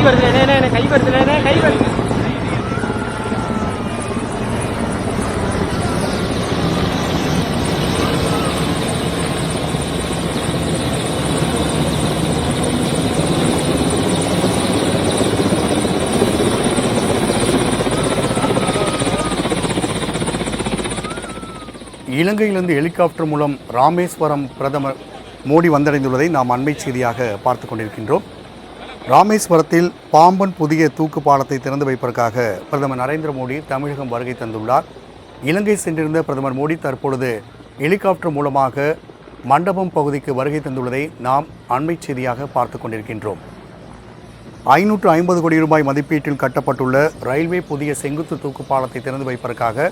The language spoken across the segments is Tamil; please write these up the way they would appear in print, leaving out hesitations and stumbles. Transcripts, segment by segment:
வருது கை வருது கை வருது. இலங்கையிலிருந்து ஹெலிகாப்டர் மூலம் ராமேஸ்வரம் பிரதமர் மோடி வந்தடைந்துள்ளதை நாம் அண்மை செய்தியாக பார்த்து கொண்டிருக்கின்றோம். ராமேஸ்வரத்தில் பாம்பன் புதிய தூக்கு பாலத்தை திறந்து வைப்பதற்காக பிரதமர் நரேந்திர மோடி தமிழகம் வருகை தந்துள்ளார். இலங்கை சென்றிருந்த பிரதமர் மோடி தற்பொழுது ஹெலிகாப்டர் மூலமாக மண்டபம் பகுதிக்கு வருகை தந்துள்ளதை நாம் அண்மை செய்தியாக பார்த்து கொண்டிருக்கின்றோம். 550 கோடி ரூபாய் மதிப்பீட்டில் கட்டப்பட்டுள்ள ரயில்வே புதிய செங்குத்து தூக்கு பாலத்தை திறந்து வைப்பதற்காக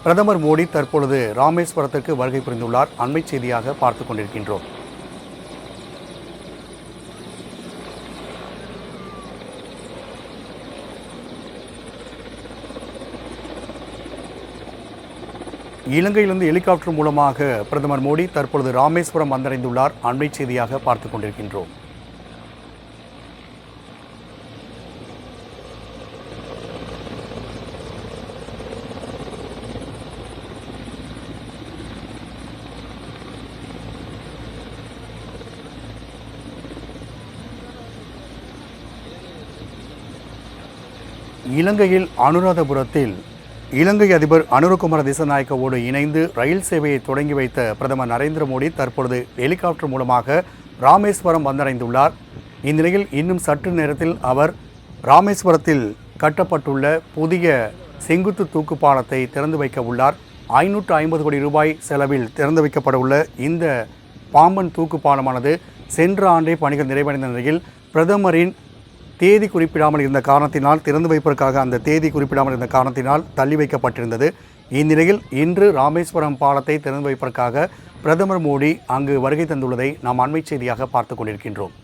பிரதமர் மோடி தற்பொழுது ராமேஸ்வரத்திற்கு வருகை புரிந்துள்ளார். அண்மை செய்தியாக பார்த்து கொண்டிருக்கின்றோம். இலங்கையிலிருந்து ஹெலிகாப்டர் மூலமாக பிரதமர் மோடி தற்பொழுது ராமேஸ்வரம் வந்தடைந்துள்ளார். அண்மை செய்தியாக பார்த்து கொண்டிருக்கின்றோம். இலங்கையில் அனுராதபுரத்தில் இலங்கை அதிபர் அனுரகுமார திசாநாயக்கவோடு இணைந்து ரயில் சேவையை தொடங்கி வைத்த பிரதமர் நரேந்திர மோடி தற்பொழுது ஹெலிகாப்டர் மூலமாக ராமேஸ்வரம் வந்தடைந்துள்ளார். இந்நிலையில் இன்னும் சற்று நேரத்தில் அவர் ராமேஸ்வரத்தில் கட்டப்பட்டுள்ள புதிய செங்குத்து தூக்கு பாலத்தை திறந்து வைக்க உள்ளார். 550 கோடி ரூபாய் செலவில் திறந்து வைக்கப்பட உள்ள இந்த பாம்பன் தூக்கு பாலமானது சென்ற ஆண்டே பணிகள் நிறைவடைந்த நிலையில் பிரதமரின் தேதி குறிப்பிடாமல் இருந்த காரணத்தினால் திறந்து வைப்பதற்காக அந்த தேதி குறிப்பிடாமல் இருந்த காரணத்தினால் தள்ளி வைக்கப்பட்டிருந்தது. இந்நிலையில் இன்று ராமேஸ்வரம் பாலத்தை திறந்து வைப்பதற்காக பிரதமர் மோடி அங்கு வருகை தந்துள்ளதை நாம் அண்மை செய்தியாக பார்த்து கொண்டிருக்கின்றோம்.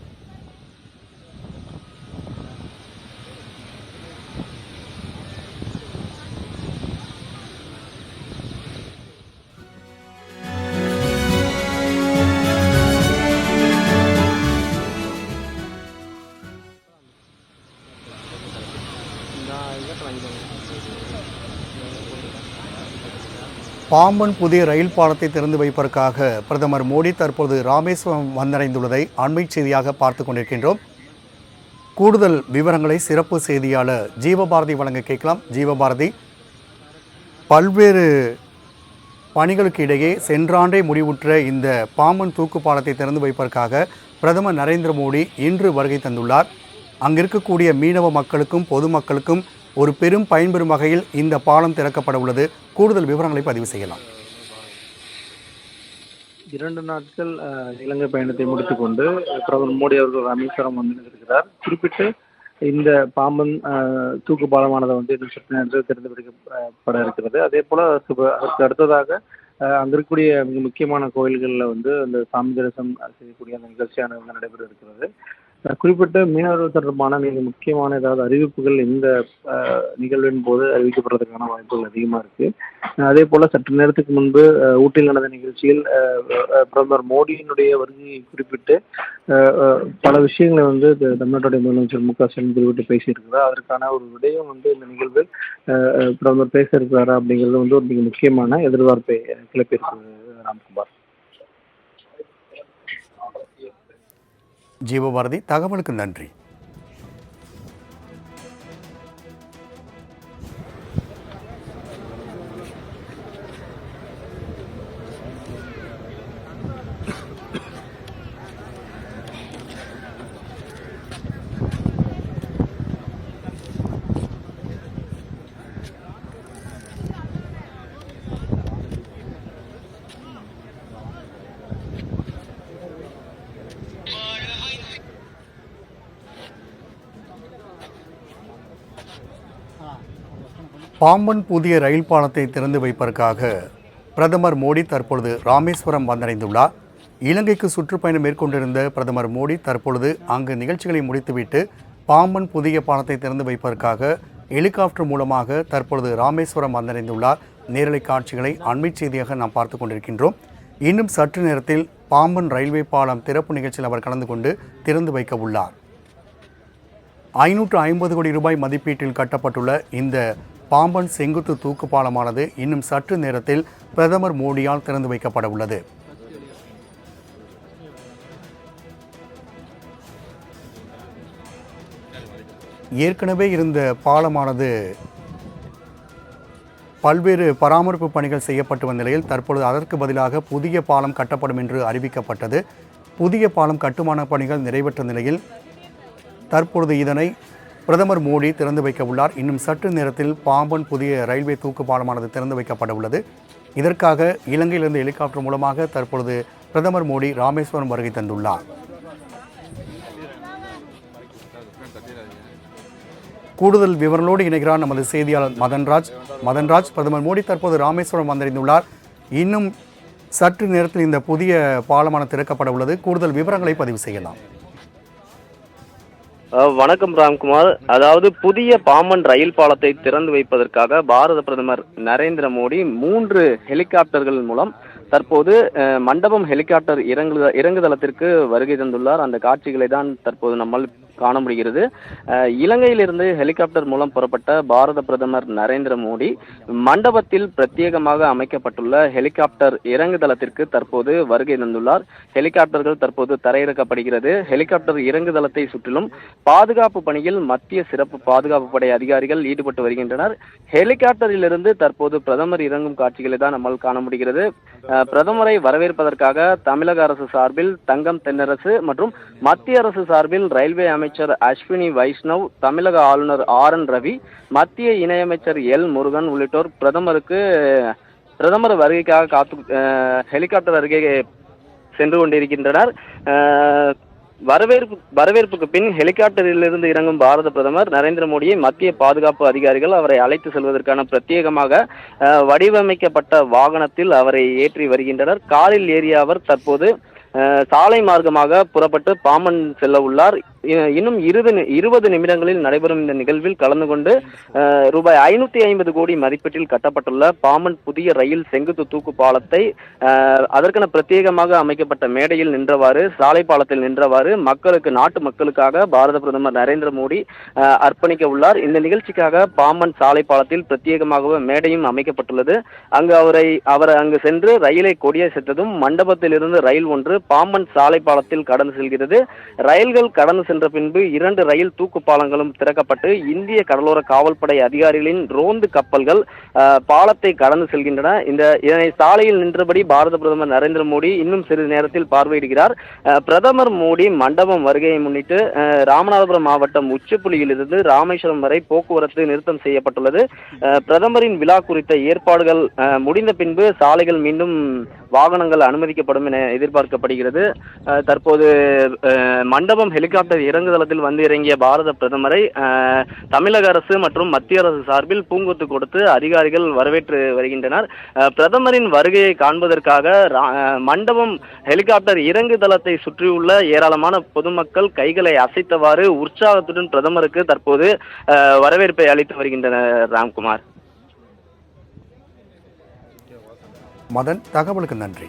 பாம்பன் புதிய ரயில் பாலத்தை திறந்து வைப்பதற்காக பிரதமர் மோடி தற்போது ராமேஸ்வரம் வந்தடைந்துள்ளதை அண்மை செய்தியாக பார்த்து கொண்டிருக்கின்றோம். கூடுதல் விவரங்களை சிறப்பு செய்தியாளர் ஜீவபாரதி வழங்க கேட்கலாம். ஜீவபாரதி, பல்வேறு பணிகளுக்கு இடையே சென்ற ஆண்டே முடிவுற்ற இந்த பாம்பன் தூக்கு பாலத்தை திறந்து வைப்பதற்காக பிரதமர் நரேந்திர மோடி இன்று வருகை தந்துள்ளார். அங்கிருக்கக்கூடிய மீனவ மக்களுக்கும் பொதுமக்களுக்கும் ஒரு பெரும் பயன்பெறும் வகையில் இந்த பாலம் திறக்கப்பட உள்ளது. கூடுதல் விவரங்களை பதிவு செய்யலாம். 2 நாட்கள் இலங்கை பயணத்தை முடித்துக்கொண்டு பிரதமர் மோடி அவர்கள் ராமேஸ்வரம் வந்திருக்கிறார். குறிப்பிட்டு இந்த பாம்பன் தூக்கு பாலமானதை இன்னும் சற்று நேரத்தில் திறந்து வைக்கப்பட இருக்கிறது. அதே போல அதற்கு அடுத்ததாக அங்க இருக்கக்கூடிய மிக முக்கியமான கோயில்களில் அந்த சாமி தரிசனம் செய்யக்கூடிய அந்த நிகழ்ச்சியானது நடைபெற இருக்கிறது. குறிப்பிட்ட மீனவர்கள் தொடர்பான மிக முக்கியமான ஏதாவது அறிவிப்புகள் இந்த நிகழ்வின் போது அறிவிக்கப்படுறதுக்கான வாய்ப்புகள் அதிகமாக இருக்கு. அதே போல சற்று நேரத்துக்கு முன்பு ஊட்டியில் நடந்த நிகழ்ச்சியில் பிரதமர் மோடியினுடைய வருகையை குறிப்பிட்டு பல விஷயங்களை தமிழ்நாட்டுடைய முதலமைச்சர் மு க ஸ்டாலின் குறிப்பிட்டு பேசியிருக்கிறார். அதற்கான ஒரு விடயம் இந்த நிகழ்வில் பிரதமர் பேச இருக்கிறாரா அப்படிங்கிறது ஒரு மிக முக்கியமான எதிர்பார்ப்பை கிளப்பியிருக்கிறது. ராம்குமார். ஜீவபாரதி, தகவலுக்கு நன்றி. பாம்பன் புதிய ரயில் பாலத்தை திறந்து வைப்பதற்காக பிரதமர் மோடி தற்பொழுது ராமேஸ்வரம் வந்தடைந்துள்ளார். இலங்கைக்கு சுற்றுப்பயணம் மேற்கொண்டிருந்த பிரதமர் மோடி தற்பொழுது அங்கு நிகழ்ச்சிகளை முடித்துவிட்டு பாம்பன் புதிய பாலத்தை திறந்து வைப்பதற்காக ஹெலிகாப்டர் மூலமாக தற்பொழுது ராமேஸ்வரம் வந்தடைந்துள்ளார். நேரலை காட்சிகளை அண்மை செய்தியாக நாம் பார்த்து கொண்டிருக்கின்றோம். இன்னும் சற்று நேரத்தில் பாம்பன் ரயில்வே பாலம் திறப்பு நிகழ்ச்சியில் அவர் கலந்து கொண்டு திறந்து வைக்க உள்ளார். 550 கோடி ரூபாய் மதிப்பீட்டில் கட்டப்பட்டுள்ள இந்த பாம்பன் செங்குத்து தூக்கு பாலமானது இன்னும் சற்று நேரத்தில் பிரதமர் மோடியால் திறந்து வைக்கப்பட உள்ளது. ஏற்கனவே இருந்த பாலமானது பல்வேறு பராமரிப்பு பணிகள் செய்யப்பட்டு வந்த நிலையில் தற்பொழுது அதற்கு பதிலாக புதிய பாலம் கட்டப்படும் என்று அறிவிக்கப்பட்டது. புதிய பாலம் கட்டுமான பணிகள் நிறைவேற்ற நிலையில் தற்பொழுது இதனை பிரதமர் மோடி திறந்து வைக்க உள்ளார். இன்னும் சற்று நேரத்தில் பாம்பன் புதிய ரயில்வே தூக்கு பாலமானது திறந்து வைக்கப்பட உள்ளது. இதற்காக இலங்கையிலிருந்து ஹெலிகாப்டர் மூலமாக தற்பொழுது பிரதமர் மோடி ராமேஸ்வரம் வருகை தந்துள்ளார். கூடுதல் விவரங்களோடு இணைகிறார் நமது செய்தியாளர் மதன்ராஜ். பிரதமர் மோடி தற்போது ராமேஸ்வரம் வந்தடைந்துள்ளார். இன்னும் சற்று நேரத்தில் இந்த புதிய பாலமான திறக்கப்பட உள்ளது. கூடுதல் விவரங்களை பதிவு செய்யலாம். வணக்கம் ராம்குமார். அதாவது புதிய பாம்பன் ரயில் பாலத்தை திறந்து வைப்பதற்காக பாரத பிரதமர் நரேந்திர மோடி 3 ஹெலிகாப்டர்கள் மூலம் தற்போது மண்டபம் ஹெலிகாப்டர் இறங்குதளத்திற்கு வருகை தந்துள்ளார். அந்த காட்சிகளை தான் தற்போது நம்மால் காண முடிகிறது. இலங்கையிலிருந்து ஹெலிகாப்டர் மூலம் புறப்பட்ட பாரத பிரதமர் நரேந்திர மோடி மண்டபத்தில் பிரத்யேகமாக அமைக்கப்பட்டுள்ள ஹெலிகாப்டர் இறங்குதளத்திற்கு தற்போது வருகை தந்துள்ளார். ஹெலிகாப்டர்கள் தற்போது தரையிறக்கப்படுகிறது. ஹெலிகாப்டர் இறங்குதளத்தை சுற்றிலும் பாதுகாப்பு பணியில் மத்திய சிறப்பு பாதுகாப்பு படை அதிகாரிகள் ஈடுபட்டு வருகின்றனர். ஹெலிகாப்டரிலிருந்து தற்போது பிரதமர் இறங்கும் காட்சிகளை தான் நம்மால் காண முடிகிறது. பிரதமரை வரவேற்பதற்காக தமிழக அரசு சார்பில் தங்கம் தென்னரசு மற்றும் மத்திய அரசு சார்பில் ரயில்வே அமைச்சர் அஸ்வினி வைஷ்ணவ், தமிழக ஆளுநர் RN ரவி, மத்திய இணையமைச்சர் L முருகன் உள்ளிட்டோர் பிரதமர் வருகைக்காக ஹெலிகாப்டர் அருகே சென்று கொண்டிருக்கின்றனர். வரவேற்புக்கு பின் ஹெலிகாப்டரிலிருந்து இறங்கும் பாரத பிரதமர் நரேந்திர மோடியை மத்திய பாதுகாப்பு அதிகாரிகள் அவரை அழைத்து செல்வதற்கான பிரத்யேகமாக வடிவமைக்கப்பட்ட வாகனத்தில் அவரை ஏற்றி வருகின்றனர். காரில் ஏறிய அவர் தற்போது சாலை மார்க்கமாக புறப்பட்டு பாம்பன் செல்ல உள்ளார். இன்னும் 20 நிமிடங்களில் நடைபெறும் இந்த நிகழ்வில் கலந்து கொண்டு ரூபாய் 550 கோடி மதிப்பீட்டில் கட்டப்பட்டுள்ள பாம்பன் புதிய ரயில் செங்குத்து தூக்கு பாலத்தை அதற்கென பிரத்யேகமாக அமைக்கப்பட்ட மேடையில் நின்றவாறு, சாலை பாலத்தில் நின்றவாறு நாட்டு மக்களுக்காக பாரத பிரதமர் நரேந்திர மோடி அர்ப்பணிக்க உள்ளார். இந்த நிகழ்ச்சிக்காக பாம்பன் சாலை பாலத்தில் பிரத்யேகமாக மேடையும் அமைக்கப்பட்டுள்ளது. அங்கு அவர் அங்கு சென்று ரயிலை கொடியசைத்ததும் மண்டபத்திலிருந்து ரயில் ஒன்று பாம்பன் சாலை பாலத்தில் கடந்து செல்கிறது. ரயில்கள் கடந்து சென்ற பின்பு 2 ரயில் தூக்கு பாலங்களும் திறக்கப்பட்டு இந்திய கடலோர காவல்படை அதிகாரிகளின் ரோந்து கப்பல்கள் பாலத்தை கடந்து செல்கின்றன. இதனை சாலையில் நின்றபடி பாரத பிரதமர் நரேந்திர மோடி இன்னும் சிறிது நேரத்தில் பார்வையிடுகிறார். பிரதமர் மோடி மண்டபம் வருகையை முன்னிட்டு ராமநாதபுரம் மாவட்டம் உச்சிப்புலியிலிருந்து ராமேஸ்வரம் வரை போக்குவரத்து நிறுத்தம் செய்யப்பட்டுள்ளது. பிரதமரின் விழா குறித்த ஏற்பாடுகள் முடிந்த பின்பு சாலைகள் மீண்டும் வாகனங்கள் அனுமதிக்கப்படும் என எதிர்பார்க்கப்படுகிறது. தற்போது மண்டபம் ஹெலிகாப்டர் இறங்குதளத்தில் வந்து இறங்கிய பாரத பிரதமரை தமிழக அரசு மற்றும் மத்திய அரசு சார்பில் பூங்கொத்து கொடுத்து அதிகாரிகள் வரவேற்று வருகின்றனர். பிரதமரின் வருகையை காண்பதற்காக மண்டபம் ஹெலிகாப்டர் இறங்குதளத்தை சுற்றியுள்ள ஏராளமான பொதுமக்கள் கைகளை அசைத்தவாறு உற்சாகத்துடன் பிரதமருக்கு தற்போது வரவேற்பை அளித்து வருகின்றனர். ராம்குமார். மதன், தகவலுக்கு நன்றி.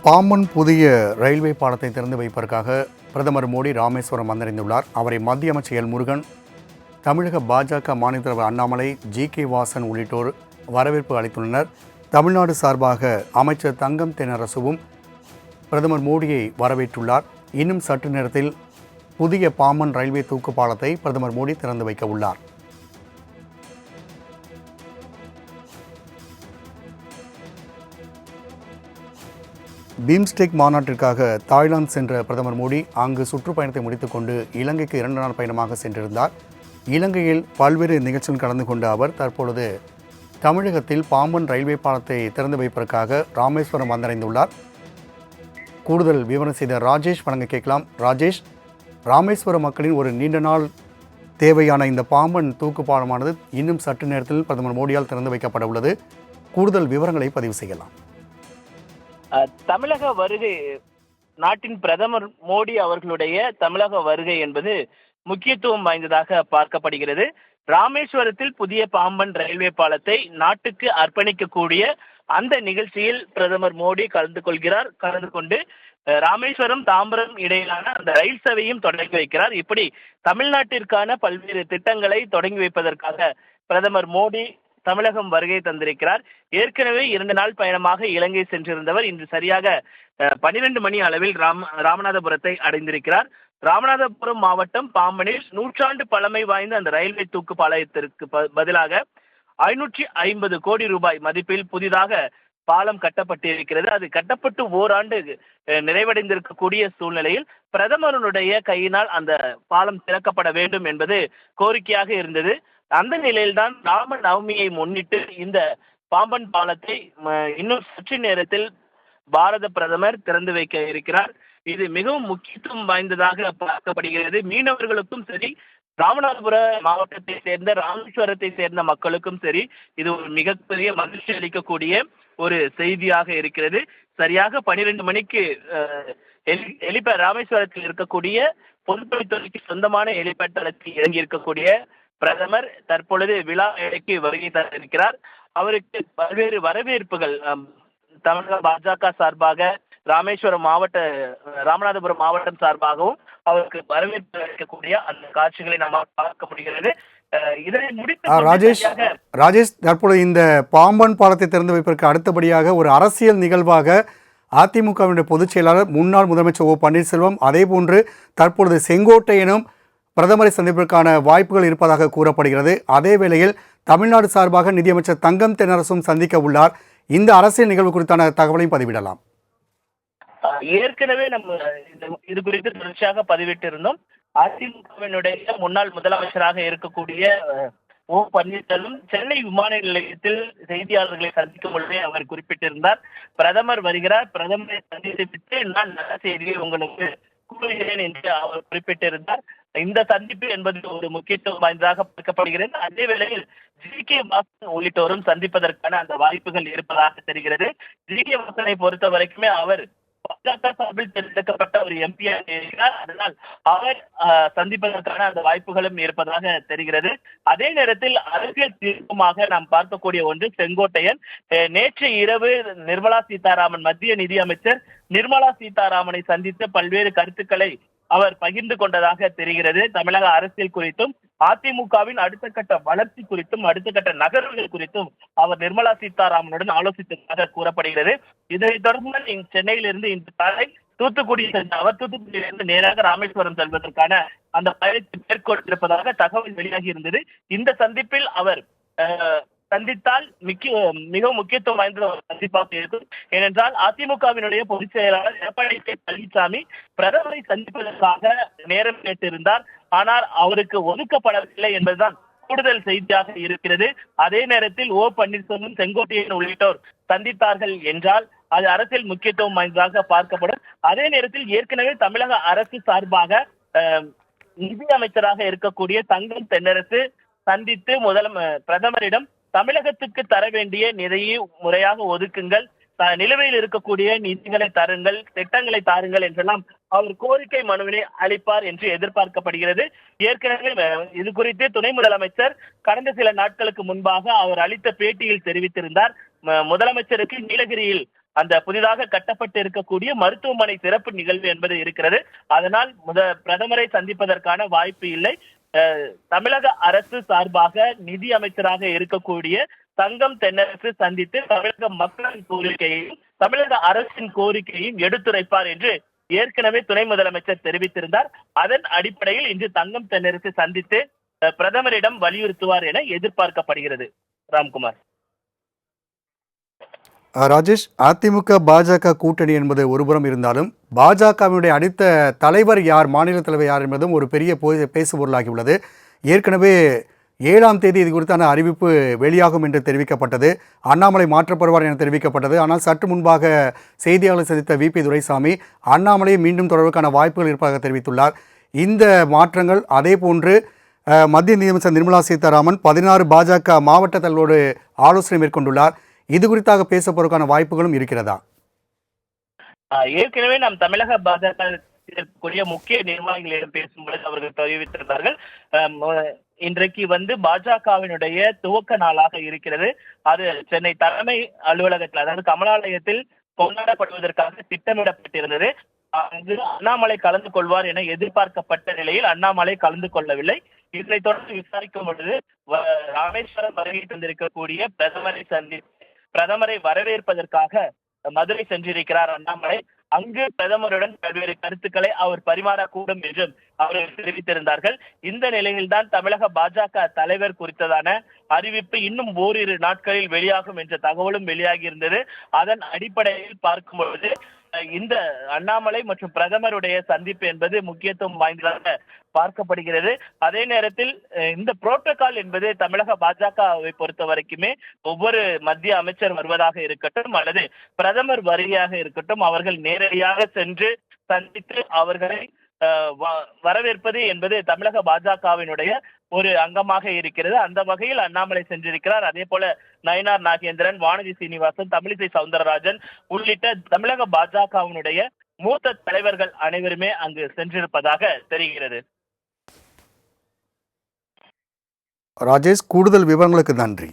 பாம்பன் புதிய ரயில்வே பாலத்தை திறந்து வைப்பதற்காக பிரதமர் மோடி ராமேஸ்வரம் வந்தடைந்துள்ளார். அவரை மத்திய அமைச்சர் L முருகன், தமிழக பாஜக மாநில தலைவர் அண்ணாமலை, GK வாசன் உள்ளிட்டோர் வரவேற்பு அளித்துள்ளனர். தமிழ்நாடு சார்பாக அமைச்சர் தங்கம் தென்னரசுவும் பிரதமர் மோடியை வரவேற்றுள்ளார். இன்னும் சற்று நேரத்தில் புதிய பாம்பன் ரயில்வே தூக்கு பாலத்தை பிரதமர் மோடி திறந்து வைக்க உள்ளார். பீம்ஸ்டெக் மாநாட்டிற்காக தாய்லாந்து சென்ற பிரதமர் மோடி அங்கு சுற்றுப்பயணத்தை முடித்துக்கொண்டு இலங்கைக்கு 2 நாள் பயணமாக சென்றிருந்தார். இலங்கையில் பல்வேறு நிகழ்ச்சிகள் கலந்து கொண்ட அவர் தற்பொழுது தமிழகத்தில் பாம்பன் ரயில்வே பாலத்தை திறந்து வைப்பதற்காக ராமேஸ்வரம் வந்தடைந்துள்ளார். கூடுதல் விவரம் செய்த ராஜேஷ் வழங்க கேட்கலாம். ராஜேஷ், ராமேஸ்வரம் மக்களின் ஒரு நீண்ட நாள் தேவையான இந்த பாம்பன் தூக்கு பாலமானது இன்னும் சற்று நேரத்தில் பிரதமர் மோடியால் திறந்து வைக்கப்பட உள்ளது. கூடுதல் விவரங்களை பதிவு செய்யலாம். தமிழக வருகை நாட்டின் பிரதமர் மோடி அவர்களுடைய தமிழக வருகை என்பது முக்கியத்துவம் வாய்ந்ததாக பார்க்கப்படுகிறது. ராமேஸ்வரத்தில் புதிய பாம்பன் ரயில்வே பாலத்தை நாட்டுக்கு அர்ப்பணிக்கக்கூடிய அந்த நிகழ்ச்சியில் பிரதமர் மோடி கலந்து கொண்டு ராமேஸ்வரம் தாம்பரம் இடையிலான அந்த ரயில் சேவையும் தொடங்கி வைக்கிறார். இப்படி தமிழ்நாட்டிற்கான பல்வேறு திட்டங்களை தொடங்கி வைப்பதற்காக பிரதமர் மோடி தமிழகம் வருகை தந்திருக்கிறார். ஏற்கனவே 2 நாள் பயணமாக இலங்கை சென்றிருந்தவர் இன்று சரியாக 12 மணி அளவில் ராமநாதபுரத்தை அடைந்திருக்கிறார். ராமநாதபுரம் மாவட்டம் பாம்பனில் 100 ஆண்டு பழமை வாய்ந்த அந்த ரயில்வே தூக்கு பாளையத்திற்கு பதிலாக 550 கோடி ரூபாய் மதிப்பில் புதிதாக பாலம் கட்டப்பட்டிருக்கிறது. அது கட்டப்பட்டு ஓராண்டு நிறைவடைந்திருக்கக்கூடிய சூழ்நிலையில் பிரதமருடைய கையினால் அந்த பாலம் திறக்கப்பட வேண்டும் என்பது கோரிக்கையாக இருந்தது. அந்த நிலையில்தான் ராம நவமியை முன்னிட்டு இந்த பாம்பன் பாலத்தை இன்னும் சற்று நேரத்தில் பாரத பிரதமர் திறந்து வைக்க இருக்கிறார். இது மிகவும் முக்கியத்துவம் வாய்ந்ததாக பார்க்கப்படுகிறது. மீனவர்களுக்கும் சரி, ராமநாதபுர மாவட்டத்தை சேர்ந்த ராமேஸ்வரத்தை சேர்ந்த மக்களுக்கும் சரி, இது ஒரு மிகப்பெரிய மகிழ்ச்சி அளிக்கக்கூடிய ஒரு செய்தியாக இருக்கிறது. சரியாக 12 மணிக்கு ராமேஸ்வரத்தில் இருக்கக்கூடிய பொதுப்பணித்துறைக்கு சொந்தமான ஹெலிபேட் தளத்தில் இறங்கி இருக்கக்கூடிய பிரதமர் தற்பொழுது விழா மேடைக்கு வருகை தந்திருக்கிறார். அவருக்கு பல்வேறு வரவேற்புகள் தமிழக பாஜக சார்பாக, ராமநாதபுரம் மாவட்டம் சார்பாகவும் அவருக்கு வரவேற்பு அளிக்கக்கூடிய அந்த காட்சிகளை நம்ம பார்க்க முடிகிறது. இதனை முடித்து ராஜேஷ், தற்பொழுது இந்த பாம்பன் பாலத்தை திறந்து வைப்பதற்கு அடுத்தபடியாக ஒரு அரசியல் நிகழ்வாக அதிமுகவினுடைய பொதுச் செயலாளர் முன்னாள் முதலமைச்சர் ஓ பன்னீர்செல்வம், அதேபோன்று தற்பொழுது செங்கோட்டையனும் பிரதமரை சந்திப்பதற்கான வாய்ப்புகள் இருப்பதாக கூறப்படுகிறது. அதே வேளையில் தமிழ்நாடு சார்பாக நிதியமைச்சர் தங்கம் தென்னரசும் சந்திக்க உள்ளார். இந்த அரசியல் நிகழ்வு குறித்தான தகவலையும் பதிவிடலாம். ஏற்கனவே நம்ம இது குறித்து தொடர்ச்சியாக பதிவிட்டிருந்தோம். அதிமுகவினுடைய முன்னாள் முதலமைச்சராக இருக்கக்கூடிய ஓ பன்னீர்செல்வம் சென்னை விமான நிலையத்தில் செய்தியாளர்களை சந்திக்கும் பொழுதே அவர் குறிப்பிட்டிருந்தார், பிரதமர் வருகிறார், பிரதமரை சந்தித்து விட்டு நான் நல்ல செய்தியை உங்களுக்கு கூறுகிறேன் என்று அவர் குறிப்பிட்டிருந்தார். இந்த சந்திப்பு என்பது ஒரு முக்கியத்துவம் வாய்ந்ததாக பார்க்கப்படுகிறது. அதே வேளையில் ஜி.கே. வாசன் உள்ளிட்டோரும் சந்திப்பதற்கான அந்த வாய்ப்புகள் இருப்பதாக தெரிகிறது. ஜி.கே. வாசனை பொறுத்த வரைக்குமே அவர் பாஜக சார்பில் தேர்ந்தெடுக்கப்பட்ட ஒரு எம்பியாக இருக்கிறார். அதனால் அவர் சந்திப்பதற்கான அந்த வாய்ப்புகளும் இருப்பதாக தெரிகிறது. அதே நேரத்தில் அரசியல் தீர்ப்புமாக நாம் பார்க்கக்கூடிய ஒன்று செங்கோட்டையன். நேற்று இரவு நிர்மலா சீதாராமன், மத்திய நிதி அமைச்சர் நிர்மலா சீதாராமனை சந்தித்து பல்வேறு கருத்துக்களை அவர் பகிர்ந்து கொண்டதாக தெரிகிறது. தமிழக அரசியல் குறித்தும் அதிமுகவின் அடுத்த கட்ட வளர்ச்சி குறித்தும் அடுத்த கட்ட நகர்வுகள் குறித்தும் அவர் நிர்மலா சீதாராமனுடன் ஆலோசித்ததாக கூறப்படுகிறது. இதனைத் தொடர்ந்து சென்னையிலிருந்து இன்று காலை தூத்துக்குடி சென்ற அவர் தூத்துக்குடியிலிருந்து நேராக ராமேஸ்வரம் செல்வதற்கான அந்த பயணத்தை மேற்கொண்டிருப்பதாக தகவல் வெளியாகி இருந்தது. இந்த சந்திப்பில் அவர் சந்தித்தால் மிகவும் முக்கியத்துவம் வாய்ந்த ஒரு சந்திப்பாக இருக்கும். ஏனென்றால் அதிமுகவினுடைய பொதுச் செயலாளர் எடப்பாடி கே. பழனிசாமி பிரதமரை சந்திப்பதற்காக நேரம் கேட்டிருந்தார். ஆனால் அவருக்கு ஒதுக்கப்படவில்லை என்பதுதான் கூடுதல் செய்தியாக இருக்கிறது. அதே நேரத்தில் ஓ பன்னீர்செல்வம், செங்கோட்டையன் உள்ளிட்டோர் சந்தித்தார்கள் என்றால் அது அரசியல் முக்கியத்துவம் வாய்ந்ததாக பார்க்கப்படும். அதே நேரத்தில் ஏற்கனவே தமிழக அரசு சார்பாக நிதி அமைச்சராக இருக்கக்கூடிய தங்கம் தென்னரசு சந்தித்து பிரதமரிடம் தமிழகத்துக்கு தர வேண்டிய நிதியை முறையாக ஒதுக்குங்கள், நிலுவையில் இருக்கக்கூடிய நிதிகளை தருங்கள், திட்டங்களை தாருங்கள் என்றெல்லாம் அவர் கோரிக்கை மனுவினை அளிப்பார் என்று எதிர்பார்க்கப்படுகிறது. ஏற்கனவே இது குறித்து துணை முதலமைச்சர் கடந்த சில நாட்களுக்கு முன்பாக அவர் அளித்த பேட்டியில் தெரிவித்திருந்தார், முதலமைச்சருக்கு நீலகிரியில் அந்த புதிதாக கட்டப்பட்டு இருக்கக்கூடிய மருத்துவமனை சிறப்பு நிகழ்வு என்பது இருக்கிறது. அதனால் பிரதமரை சந்திப்பதற்கான வாய்ப்பு இல்லை. தமிழக அரசு சார்பாக நிதி அமைச்சராக இருக்கக்கூடிய தங்கம் தென்னரசு சந்தித்து தமிழக மக்களின் கோரிக்கையையும் தமிழக அரசின் கோரிக்கையையும் எடுத்துரைப்பார் என்று ஏற்கனவே துணை முதலமைச்சர் தெரிவித்திருந்தார். அதன் அடிப்படையில் இன்று தங்கம் தென்னரசு சந்தித்து பிரதமரிடம் வலியுறுத்துவார் என எதிர்பார்க்கப்படுகிறது. ராம்குமார். ராஜேஷ், அதிமுக பாஜக கூட்டணி என்பது ஒருபுறம் இருந்தாலும் பாஜகவினுடைய அடுத்த தலைவர் யார், மாநில தலைவர் யார் என்பதும் ஒரு பெரிய பேசு பொருளாகியுள்ளது. ஏற்கனவே 7ஆம் தேதி இது குறித்தான அறிவிப்பு வெளியாகும் என்று தெரிவிக்கப்பட்டது. அண்ணாமலை மாற்றப்படுவார் என தெரிவிக்கப்பட்டது. ஆனால் சற்று முன்பாக செய்தியாளர் சந்தித்த வி.பி. துரைசாமி அண்ணாமலையை மீண்டும் தொடர்புக்கான வாய்ப்புகள் இருப்பதாக தெரிவித்துள்ளார். இந்த மாற்றங்கள் அதே போன்று மத்திய நிதியமைச்சர் நிர்மலா சீதாராமன் 16 பாஜக மாவட்ட தலைவரோடு ஆலோசனை மேற்கொண்டுள்ளார். இது குறித்தாக பேசப்படுவதற்கான வாய்ப்புகளும் இருக்கிறதா? ஏற்கனவே நாம் தமிழக பாஜக இருக்கக்கூடிய முக்கிய நிர்வாகிகளிடம் பேசும்பொழுது அவர்கள் தெரிவித்திருந்தார்கள். இன்றைக்கு பாஜகவினுடைய துவக்க நாளாக இருக்கிறது. அது சென்னை தலைமை அலுவலகத்தில், அதாவது கமலாலயத்தில் கொண்டாடப்படுவதற்காக திட்டமிடப்பட்டிருந்தது. அங்கு அண்ணாமலை கலந்து கொள்வார் என எதிர்பார்க்கப்பட்ட நிலையில் அண்ணாமலை கலந்து கொள்ளவில்லை. இதனை தொடர்ந்து விசாரிக்கும் பொழுது ராமேஸ்வரம் வருகை தந்திருக்கக்கூடிய பிரதமரை வரவேற்பதற்காக மதுரை சென்றிருக்கிறார் அண்ணாமலை. அங்கு பிரதமருடன் பல்வேறு கருத்துக்களை அவர் பரிமாறக்கூடும் என்றும் அவர்கள் தெரிவித்திருந்தார்கள். இந்த நிலையில்தான் தமிழக பாஜக தலைவர் குறித்ததான அறிவிப்பு இன்னும் ஓரிரு நாட்களில் வெளியாகும் என்ற தகவலும் வெளியாகி இருந்தது. அதன் அடிப்படையில் பார்க்கும்பொழுது இந்த அண்ணாமலை மற்றும் பிரதமருடைய சந்திப்பு என்பது முக்கியத்துவம் வாய்ந்ததாக பார்க்கப்படுகிறது. அதே நேரத்தில் இந்த புரோட்டோகால் என்பது தமிழக பாஜகவை பொறுத்த வரைக்குமே ஒவ்வொரு மத்திய அமைச்சர் வருவதாக இருக்கட்டும் அல்லது பிரதமர் வருகையாக இருக்கட்டும், அவர்கள் நேரடியாக சென்று சந்தித்து அவர்களை வரவேற்பது என்பது தமிழக பாஜகவினுடைய ஒரு அங்கமாக இருக்கிறது. அந்த வகையில் அண்ணாமலை சென்றிருக்கிறார். அதே போல நயினார் நாகேந்திரன், வானதி சீனிவாசன், தமிழிசை சவுந்தரராஜன் உள்ளிட்ட தமிழக பாஜகவினுடைய மூத்த தலைவர்கள் அனைவருமே அங்கு சென்றிருப்பதாக தெரிகிறது. ராஜேஷ், கூடுதல் விவரங்களுக்கு நன்றி.